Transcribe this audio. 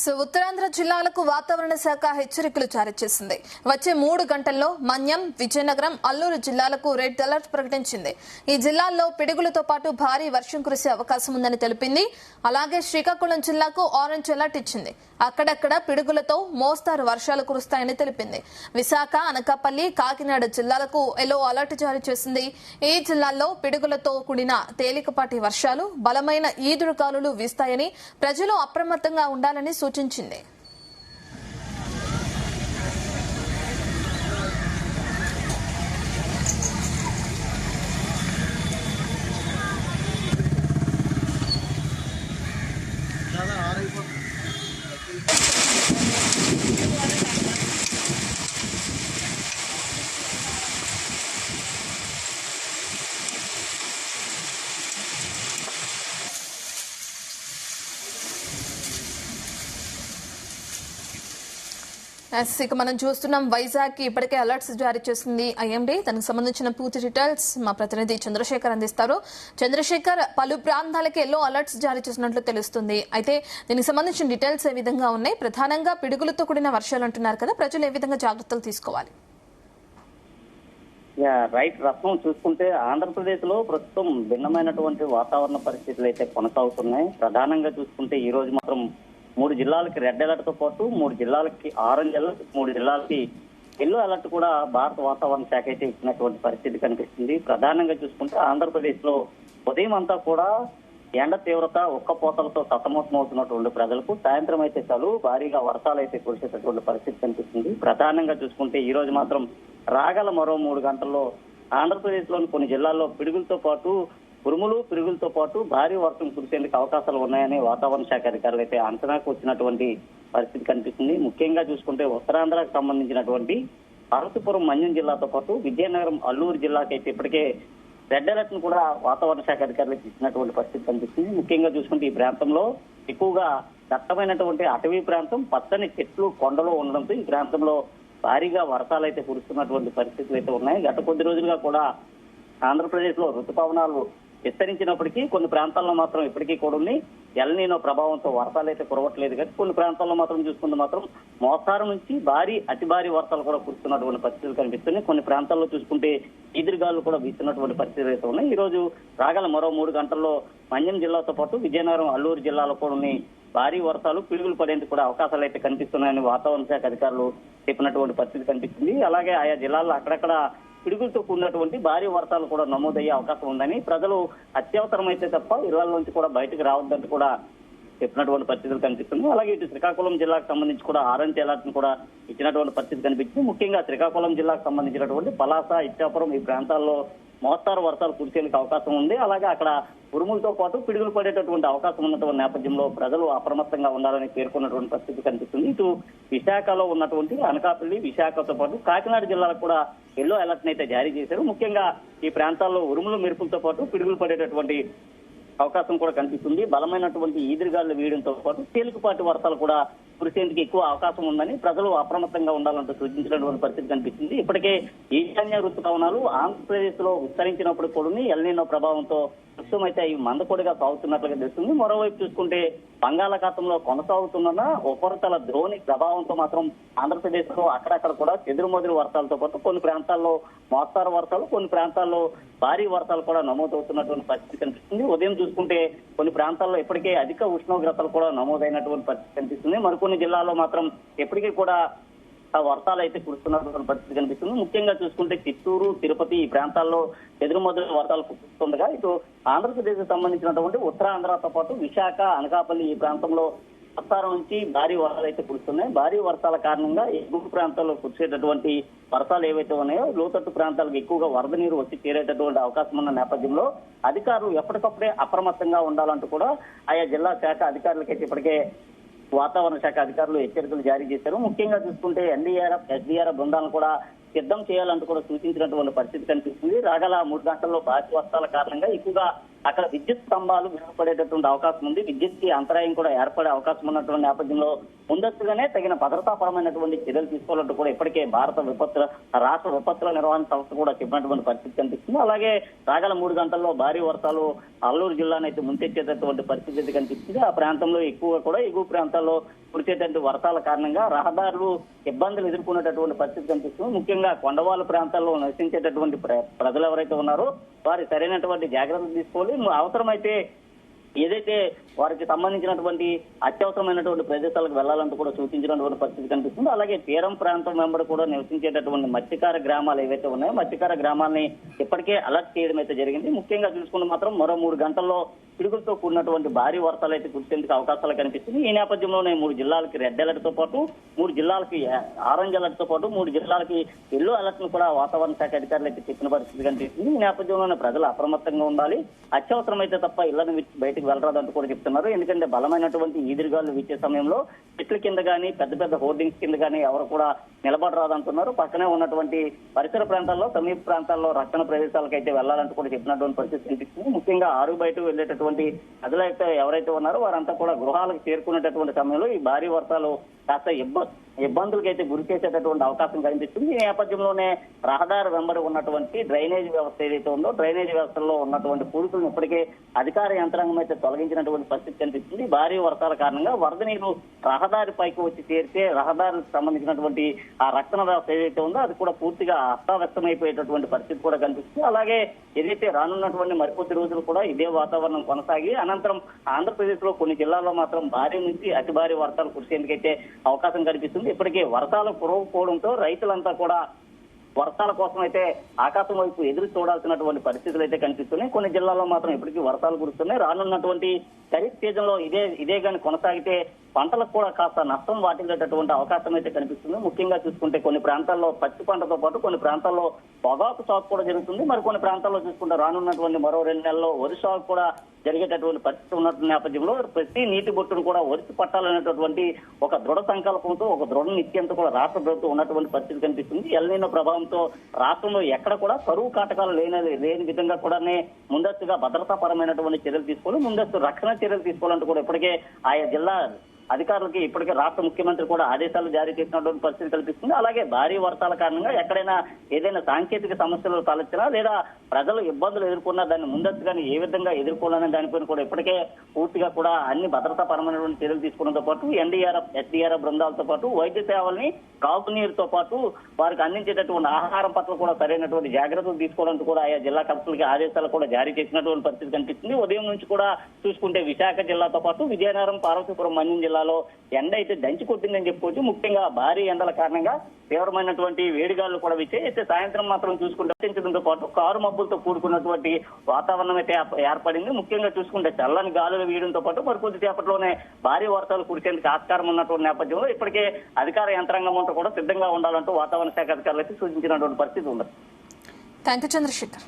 ఉత్తరాంధ్ర జిల్లాలకు వాతావరణ శాఖ హెచ్చరికలు జారీ చేసింది. వచ్చే 3 గంటల్లో మన్యం, విజయనగరం, అల్లూరు జిల్లాలకు రెడ్ అలర్ట్ ప్రకటించింది. ఈ జిల్లాల్లో పిడుగులతో పాటు భారీ వర్షం కురిసే అవకాశం ఉందని తెలిపింది. అలాగే శ్రీకాకుళం జిల్లాకు ఆరెంజ్ అలర్ట్ ఇచ్చింది. అక్కడక్కడ పిడుగులతో మోస్తారు వర్షాలు కురుస్తాయని తెలిపింది. విశాఖ, అనకాపల్లి, కాకినాడ జిల్లాలకు ఎల్లో అలర్ట్ జారీ చేసింది. ఈ జిల్లాల్లో పిడుగులతో కూడిన తేలికపాటి వర్షాలు, బలమైన ఈదురుగాలులు వీస్తాయని ప్రజలు అప్రమత్తంగా ఉండాలని సూచించింది. ఇక మనం చూస్తున్నాం, వైజాగ్ కి ఇప్పటికే అలర్ట్స్ జారీ చేసింది ఐఎండీ. దానికి సంబంధించిన పూర్తి డీటెయిల్స్ మా ప్రతినిధి చంద్రశేఖర్ అందిస్తారు. చంద్రశేఖర్, పలు ప్రాంతాలకి ఎల్లో అలర్ట్స్ జారీ చేసినట్లు తెలుస్తుంది. అయితే దీనికి సంబంధించిన డీటెయిల్స్ ఏ విధంగా ఉన్నాయి? ప్రధానంగా పిడుగులతో కూడిన వర్షాలు అంటున్నారు కదా, ప్రజలు ఏ విధంగా జాగ్రత్తలు తీసుకోవాలి? రైట్ రత్నం, చూసుకుంటే ఆంధ్రప్రదేశ్ లో ప్రస్తుతం భిన్నమైనటువంటి వాతావరణ పరిస్థితులు అయితే కొనసాగుతున్నాయి. ప్రధానంగా చూసుకుంటే ఈ రోజు మాత్రం 3 జిల్లాలకి రెడ్ అలర్ట్ తో పాటు 3 జిల్లాలకి ఆరెంజ్ అలర్ట్, 3 జిల్లాలకి ఎల్లో అలర్ట్ కూడా భారత వాతావరణ శాఖ అయితే ఇచ్చినటువంటి పరిస్థితి కనిపిస్తుంది. ప్రధానంగా చూసుకుంటే ఆంధ్రప్రదేశ్ లో ఉదయం అంతా కూడా ఎండ తీవ్రత, ఉక్కపోతలతో సతమతమవుతున్నటువంటి ప్రజలకు సాయంత్రం అయితే చలువు, భారీగా వర్షాలు అయితే కురిసేటటువంటి పరిస్థితి కనిపిస్తుంది. ప్రధానంగా చూసుకుంటే ఈ రోజు మాత్రం రాగల మరో 3 గంటల్లో ఆంధ్రప్రదేశ్ లోని కొన్ని జిల్లాల్లో పిడుగులతో పాటు ఉరుములు, పిడుగులతో పాటు భారీ వర్షం కురిసేందుకు అవకాశాలు ఉన్నాయని వాతావరణ శాఖ అధికారులు అయితే అంచనాకు వచ్చినటువంటి పరిస్థితి కనిపిస్తుంది. ముఖ్యంగా చూసుకుంటే ఉత్తరాంధ్రకు సంబంధించినటువంటి అనంతపురం, మన్యం జిల్లాతో పాటు విజయనగరం, అల్లూరు జిల్లాకి అయితే ఇప్పటికే రెడ్ అలర్ట్ ను కూడా వాతావరణ శాఖ అధికారులకు ఇచ్చినటువంటి పరిస్థితి కనిపిస్తుంది. ముఖ్యంగా చూసుకుంటే ఈ ప్రాంతంలో ఎక్కువగా దట్టమైనటువంటి అటవీ ప్రాంతం, పచ్చని చెట్లు, కొండలు ఉండడంతో ఈ ప్రాంతంలో భారీగా వర్షాలు అయితే కురుస్తున్నటువంటి పరిస్థితులు అయితే ఉన్నాయి. గత కొద్ది రోజులుగా కూడా ఆంధ్రప్రదేశ్ లో ఋతుపవనాలు విస్తరించినప్పటికీ కొన్ని ప్రాంతాల్లో మాత్రం ఇప్పటికీ కూడా ఉంది. ఎల్ నీనో ప్రభావంతో వర్షాలు అయితే కురవట్లేదు, కానీ కొన్ని ప్రాంతాల్లో మాత్రం చూసుకుంటే మాత్రం మోస్తారు నుంచి అతి భారీ వర్షాలు కూడా కురుస్తున్నటువంటి పరిస్థితులు కనిపిస్తున్నాయి. కొన్ని ప్రాంతాల్లో చూసుకుంటే ఈదురుగాలు కూడా వీస్తున్నటువంటి పరిస్థితులు అయితే ఉన్నాయి. ఈ రోజు రాగల మరో 3 గంటల్లో మన్యం జిల్లాతో పాటు విజయనగరం, అల్లూరు జిల్లాలో కూడా భారీ వర్షాలు, పిడుగులు పడేందుకు కూడా అవకాశాలు అయితే కనిపిస్తున్నాయని వాతావరణ శాఖ అధికారులు చెప్పినటువంటి పరిస్థితి కనిపిస్తుంది. అలాగే ఆయా జిల్లాల్లో అక్కడక్కడ పిడుగులతో కూడినటువంటి భారీ వర్షాలు కూడా నమోదయ్యే అవకాశం ఉందని, ప్రజలు అత్యవసరం అయితే తప్ప ఇళ్ల నుంచి కూడా బయటకు రావద్దంటూ కూడా చెప్పినటువంటి పరిస్థితులు కనిపిస్తుంది. అలాగే ఇటు శ్రీకాకుళం జిల్లాకు సంబంధించి కూడా ఆరెంజ్ అలర్ట్ ను కూడా ఇచ్చినటువంటి పరిస్థితి కనిపిస్తుంది. ముఖ్యంగా శ్రీకాకుళం జిల్లాకు సంబంధించినటువంటి పలాస, ఇచ్చాపురం ఈ ప్రాంతాల్లో మోస్తారు వర్షాలు కురిసేందుకు అవకాశం ఉంది. అలాగే అక్కడ ఉరుములతో పాటు పిడుగులు పడేటటువంటి అవకాశం ఉన్నటువంటి నేపథ్యంలో ప్రజలు అప్రమత్తంగా ఉండాలని పేర్కొన్నటువంటి పరిస్థితి కనిపిస్తుంది. ఇటు విశాఖలో ఉన్నటువంటి అనకాపల్లి, విశాఖతో పాటు కాకినాడ జిల్లాలకు కూడా ఎల్లో అలర్ట్ అయితే జారీ చేశారు. ముఖ్యంగా ఈ ప్రాంతాల్లో ఉరుములు, మెరుపులతో పాటు పిడుగులు పడేటటువంటి అవకాశం కూడా కనిపిస్తుంది. బలమైనటువంటి ఈదురుగాలు వీయడంతో పాటు తేలికపాటి వర్షాలు కూడా కురిసేందుకు ఎక్కువ అవకాశం ఉందని ప్రజలు అప్రమత్తంగా ఉండాలంటూ సూచించినటువంటి పరిస్థితి కనిపిస్తుంది. ఇప్పటికే ఈశాన్య ఋతుపవనాలు ఆంధ్రప్రదేశ్ లో విస్తరించినప్పుడు కూడా ఎల్ నీనో ప్రభావంతో ప్రస్తుతం అయితే అవి మందకొడిగా సాగుతున్నట్లుగా తెలుస్తుంది. మరోవైపు చూసుకుంటే బంగాళాఖాతంలో కొనసాగుతున్న ఉపరితల ద్రోణి ప్రభావంతో మాత్రం ఆంధ్రప్రదేశ్ లో అక్కడక్కడ కూడా చెదురుమదురు వర్షాలతో పాటు కొన్ని ప్రాంతాల్లో మోస్తారు వర్షాలు, కొన్ని ప్రాంతాల్లో భారీ వర్షాలు కూడా నమోదవుతున్నటువంటి పరిస్థితి కనిపిస్తుంది. ఉదయం చూసుకుంటే కొన్ని ప్రాంతాల్లో ఇప్పటికే అధిక ఉష్ణోగ్రతలు కూడా నమోదైనటువంటి పరిస్థితి కనిపిస్తుంది. మరికొన్ని జిల్లాల్లో మాత్రం ఎప్పటికీ కూడా వర్షాలు అయితే కురుస్తున్నటువంటి పరిస్థితి కనిపిస్తుంది. ముఖ్యంగా చూసుకుంటే చిత్తూరు, తిరుపతి ఈ ప్రాంతాల్లో ఎదురుమొదలు వర్షాలు కురుస్తుండగా ఇటు ఆంధ్రప్రదేశ్ కు సంబంధించినటువంటి ఉత్తరాంధ్రతో పాటు విశాఖ, అనకాపల్లి ఈ ప్రాంతంలో మోస్తారు నుంచి భారీ వర్షాలు అయితే కురుస్తున్నాయి. భారీ వర్షాల కారణంగా ఎగువ ప్రాంతాల్లో కురిసేటటువంటి వర్షాలు ఏవైతే ఉన్నాయో లోతట్టు ప్రాంతాలకు ఎక్కువగా వరద నీరు వచ్చి చేరేటటువంటి అవకాశం ఉన్న నేపథ్యంలో అధికారులు ఎప్పటికప్పుడే అప్రమత్తంగా ఉండాలంటూ కూడా ఆయా జిల్లా శాఖ అధికారులకైతే ఇప్పటికే వాతావరణ శాఖ అధికారులు హెచ్చరికలు జారీ చేశారు. ముఖ్యంగా చూసుకుంటే ఎన్డీఆర్ఎఫ్, ఎస్డీఆర్ఎఫ్ బృందాలను కూడా సిద్ధం చేయాలంటూ కూడా సూచించినటువంటి పరిస్థితి కనిపిస్తుంది. రాగల 3 గంటల్లో భారీ వర్షాల కారణంగా ఎక్కువగా అక్కడ విద్యుత్ స్తంభాలు విరిగిపడేటటువంటి అవకాశం ఉంది. విద్యుత్ అంతరాయం కూడా ఏర్పడే అవకాశం ఉన్నటువంటి నేపథ్యంలో ముందస్తుగానే తగిన భద్రతాపరమైనటువంటి చర్యలు తీసుకోవాలంటూ కూడా ఇప్పటికే భారత రాష్ట్ర విపత్తుల నిర్వహణ సంస్థ కూడా చెప్పినటువంటి పరిస్థితి కనిపిస్తుంది. అలాగే రాగల 3 గంటల్లో భారీ వర్షాలు అల్లూరు జిల్లానైతే ముంచెత్తేటటువంటి పరిస్థితి కనిపిస్తుంది. ఆ ప్రాంతంలో ఎక్కువ కూడా ఎగువ ప్రాంతాల్లో కురిసేటువంటి వర్షాల కారణంగా రహదారులు ఇబ్బందులు ఎదుర్కొనేటటువంటి పరిస్థితి కనిపిస్తుంది. ముఖ్యంగా కొండవాళ్ళ ప్రాంతాల్లో నివసించేటటువంటి ప్రజలు ఎవరైతే ఉన్నారో వారి సరైనటువంటి జాగ్రత్తలు తీసుకోవాలి. అవసరమైతే ఏదైతే వారికి సంబంధించినటువంటి అత్యవసరమైనటువంటి ప్రదేశాలకు వెళ్లాలంటూ కూడా సూచించినటువంటి పరిస్థితి కనిపిస్తుంది. అలాగే తీరం ప్రాంతం వెంబడి కూడా నివసించేటటువంటి మత్స్యకార గ్రామాలు ఏవైతే ఉన్నాయో మత్స్యకార గ్రామాలని ఇప్పటికే అలర్ట్ చేయడం అయితే జరిగింది. ముఖ్యంగా చూసుకుంటే మాత్రం మరో 3 గంటల్లో పిడుగులతో కూడినటువంటి భారీ వర్షాలు అయితే కురిసేందుకు అవకాశాలు కనిపిస్తుంది. ఈ నేపథ్యంలోనే 3 జిల్లాలకి రెడ్ అలర్ట్ తో పాటు 3 జిల్లాలకి ఆరెంజ్ అలర్ట్ తో పాటు 3 జిల్లాలకి ఎల్లో అలర్ట్ ను కూడా వాతావరణ శాఖ అధికారులు అయితే చెప్పిన పరిస్థితి కనిపిస్తుంది. ఈ నేపథ్యంలోనే ప్రజలు అప్రమత్తంగా ఉండాలి. అత్యవసరమైతే తప్ప ఇళ్లను బయటకు వెళ్ళరాదంటూ కూడా చెప్తున్నారు. ఎందుకంటే బలమైనటువంటి ఈదురుగాలు వీచే సమయంలో చెట్ల కింద గానీ పెద్ద పెద్ద హోర్డింగ్స్ కింద గానీ ఎవరు కూడా నిలబడరాదంటున్నారు. పక్కనే ఉన్నటువంటి పరిసర ప్రాంతాల్లో సమీప ప్రాంతాల్లో రక్షణ ప్రదేశాలకు అయితే వెళ్లాలంటూ కూడా చెప్పినటువంటి పరిస్థితి కనిపిస్తుంది. ముఖ్యంగా ఆరు బయట వెళ్లేటటువంటి ప్రజలైతే ఎవరైతే ఉన్నారో వారంతా కూడా గృహాలకు చేరుకునేటటువంటి సమయంలో ఈ భారీ వర్షాలు కాస్త ఇబ్బందులకైతే గురి చేసేటటువంటి అవకాశం కనిపిస్తుంది. ఈ నేపథ్యంలోనే రహదారి వెంబడి ఉన్నటువంటి డ్రైనేజ్ వ్యవస్థ ఏదైతే ఉందో డ్రైనేజ్ వ్యవస్థలో ఉన్నటువంటి పూడికలను ఇప్పటికే అధికార యంత్రాంగం అయితే తొలగించినటువంటి పరిస్థితి కనిపిస్తుంది. భారీ వర్షాల కారణంగా వరద నీరు రహదారి పైకి వచ్చి చేరితే రహదారికి సంబంధించినటువంటి ఆ రక్షణ వ్యవస్థ ఏదైతే ఉందో అది కూడా పూర్తిగా అస్తవ్యస్తమైపోయేటటువంటి పరిస్థితి కూడా కనిపిస్తుంది. అలాగే ఏదైతే రానున్నటువంటి మరికొద్ది రోజులు కూడా ఇదే వాతావరణం కొనసాగి అనంతరం ఆంధ్రప్రదేశ్ లో కొన్ని జిల్లాల్లో మాత్రం భారీ నుంచి అతి భారీ వర్షాలు కురిసేందుకైతే అవకాశం కనిపిస్తుంది. ఇప్పటికే వర్షాలు కురవకపోవడంతో రైతులంతా కూడా వర్షాల కోసం అయితే ఆకాశం వైపు ఎదురు చూడాల్సినటువంటి పరిస్థితులు అయితే కనిపిస్తున్నాయి. కొన్ని జిల్లాల్లో మాత్రం ఇప్పటికీ వర్షాలు కురుస్తున్నాయి. రానున్నటువంటి ఖరీఫ్ సీజన్ లో ఇదే కానీ కొనసాగితే పంటలకు కూడా కాస్త నష్టం వాటిల్లేటటువంటి అవకాశం అయితే కనిపిస్తుంది. ముఖ్యంగా చూసుకుంటే కొన్ని ప్రాంతాల్లో పత్తి పంటతో పాటు కొన్ని ప్రాంతాల్లో పొగాకు సాగు కూడా జరుగుతుంది. మరి కొన్ని ప్రాంతాల్లో చూసుకుంటే రానున్నటువంటి మరో 2 నెలల్లో వరి సాగు కూడా జరిగేటటువంటి పరిస్థితి ఉన్నటువంటి నేపథ్యంలో ప్రతి నీటి బొట్టును కూడా ఒరిసి పట్టాలనేటటువంటి ఒక దృఢ సంకల్పంతో ఒక దృఢ నిత్యంతో కూడా రాష్ట్ర ప్రభుత్వం ఉన్నటువంటి పరిస్థితి కనిపిస్తుంది. ఎల్నినో ప్రభావంతో రాష్ట్రంలో ఎక్కడ కూడా కరువు కాటకాలు లేని విధంగా కూడా ముందస్తుగా భద్రతాపరమైనటువంటి చర్యలు తీసుకోవాలి, ముందస్తు రక్షణ చర్యలు తీసుకోవాలంటూ కూడా ఇప్పటికే ఆయా జిల్లా అధికారులకి ఇప్పటికే రాష్ట్ర ముఖ్యమంత్రి కూడా ఆదేశాలు జారీ చేసినటువంటి పరిస్థితి కల్పిస్తుంది. అలాగే భారీ వర్షాల కారణంగా ఎక్కడైనా ఏదైనా సాంకేతిక సమస్యలు తలెత్తినా లేదా ప్రజలు ఇబ్బందులు ఎదుర్కొన్నా దాన్ని ముందస్తుగానే ఏ విధంగా ఎదుర్కోవాలనే దానిపైన కూడా ఇప్పటికే పూర్తిగా కూడా అన్ని భద్రతాపరమైనటువంటి చర్యలు తీసుకోవడంతో పాటు ఎన్డీఆర్ఎఫ్ ఎస్డీఆర్ఎఫ్ బృందాలతో పాటు వైద్య సేవల్ని తాగునీరుతో పాటు వారికి అందించేటటువంటి ఆహారం పట్ల కూడా సరైనటువంటి జాగ్రత్తలు తీసుకోవాలంటూ కూడా ఆయా జిల్లా కలెక్టర్లకి ఆదేశాలు కూడా జారీ చేసినటువంటి పరిస్థితి కనిపిస్తుంది. ఉదయం నుంచి కూడా చూసుకుంటే విశాఖ జిల్లాతో పాటు విజయనగరం, పార్వతీపురం, మన్యం జిల్లాలో ఎండ అయితే దంచి కొట్టిందని చెప్పుకోవచ్చు. ముఖ్యంగా భారీ ఎండల కారణంగా తీవ్రమైనటువంటి వేడిగాలు కూడా వచ్చాయి. అయితే సాయంత్రం మాత్రం చూసుకుంటే పాటు కారు మబ్బులతో కూడుకున్నటువంటి వాతావరణం అయితే ఏర్పడింది. ముఖ్యంగా చూసుకుంటే చల్లని గాలులు వీయడంతో పాటు మరికొద్ది సేపట్లోనే భారీ వర్షాలు కురిసేందుకు ఆస్కారం ఉన్నటువంటి నేపథ్యంలో ఇప్పటికే అధికార యంత్రాంగం అంతా కూడా సిద్ధంగా ఉండాలంటూ వాతావరణ శాఖ అధికారులు అయితే సూచించినటువంటి పరిస్థితి ఉంది. థాంక్యూ చంద్రశేఖర్.